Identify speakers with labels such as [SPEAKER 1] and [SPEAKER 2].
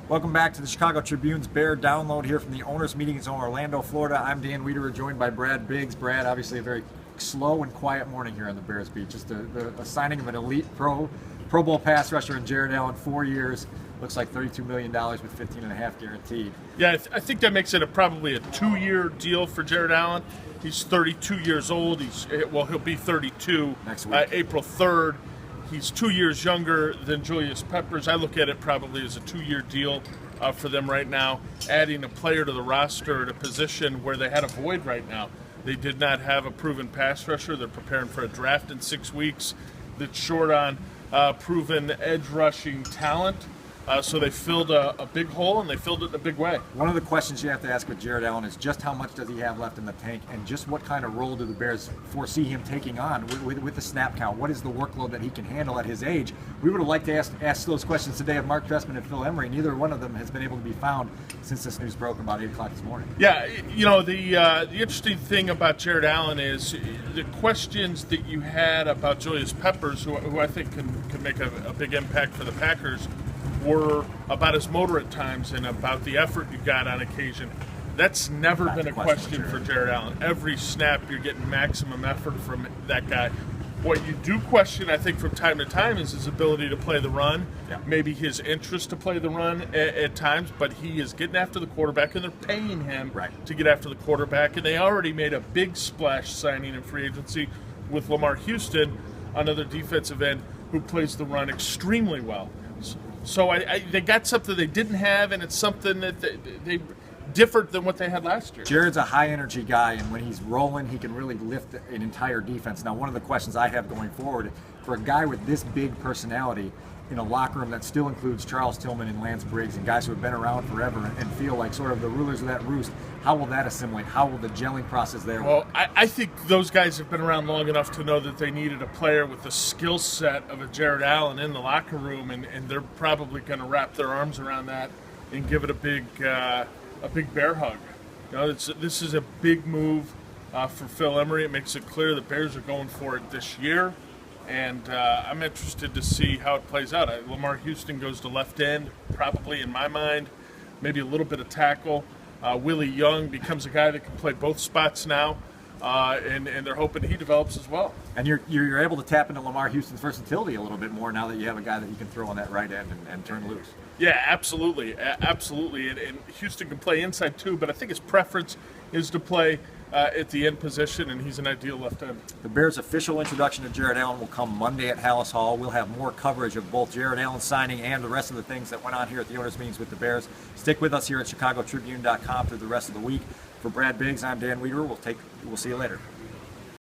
[SPEAKER 1] Welcome back to the Chicago Tribune's Bear Download here from the owners' meeting in Orlando, Florida. I'm Dan Wiederer, joined by Brad Biggs. Brad, obviously a very slow and quiet morning here on the Bears beat. Just a signing of an elite Pro Bowl pass rusher in Jared Allen, 4 years. Looks like $32 million with $15.5 guaranteed.
[SPEAKER 2] Yeah, I think that makes it probably a 2-year deal for Jared Allen. He's 32 years old. He'll be 32
[SPEAKER 1] next week,
[SPEAKER 2] April 3rd. He's 2 years younger than Julius Peppers. I look at it probably as a 2-year deal for them right now, adding a player to the roster at a position where they had a void right now. They did not have a proven pass rusher. They're preparing for a draft in 6 weeks that's short on proven edge rushing talent. So they filled a big hole, and they filled it in a big way.
[SPEAKER 1] One of the questions you have to ask with Jared Allen is just how much does he have left in the tank, and just what kind of role do the Bears foresee him taking on with the snap count? What is the workload that he can handle at his age? We would have liked to ask those questions today of Mark Trestman and Phil Emery. Neither one of them has been able to be found since this news broke about 8 o'clock this morning.
[SPEAKER 2] Yeah, you know, the interesting thing about Jared Allen is the questions that you had about Julius Peppers, who I think can make a big impact for the Packers, were about his motor at times and about the effort you got on occasion. That's never been a question for Jared Allen. Every snap you're getting maximum effort from that guy. What you do question, I think, from time to time is his ability to play the run, maybe his interest to play the run at times, but he is getting after the quarterback, and they're paying him to get after the quarterback, and they already made a big splash signing in free agency with Lamar Houston, another defensive end who plays the run extremely well. So they got something they didn't have, and it's something that they different than what they had last year.
[SPEAKER 1] Jared's a high-energy guy, and when he's rolling, he can really lift an entire defense. Now, one of the questions I have going forward, for a guy with this big personality in a locker room that still includes Charles Tillman and Lance Briggs and guys who have been around forever and feel like sort of the rulers of that roost, how will that assimilate? How will the gelling process there work?
[SPEAKER 2] Well, I think those guys have been around long enough to know that they needed a player with the skill set of a Jared Allen in the locker room, and they're probably going to wrap their arms around that and give it a big bear hug. You know, this is a big move for Phil Emery. It makes it clear the Bears are going for it this year. And I'm interested to see how it plays out. Lamar Houston goes to left end, probably in my mind, maybe a little bit of tackle. Willie Young becomes a guy that can play both spots now, and they're hoping he develops as well.
[SPEAKER 1] And you're able to tap into Lamar Houston's versatility a little bit more now that you have a guy that you can throw on that right end and turn loose.
[SPEAKER 2] Yeah, absolutely, absolutely. And Houston can play inside too, but I think his preference is to play at the end position, and he's an ideal left end.
[SPEAKER 1] The Bears' official introduction to Jared Allen will come Monday at Hallis Hall. We'll have more coverage of both Jared Allen's signing and the rest of the things that went on here at the owners' meetings with the Bears. Stick with us here at ChicagoTribune.com through the rest of the week. For Brad Biggs, I'm Dan Wiederer. We'll see you later.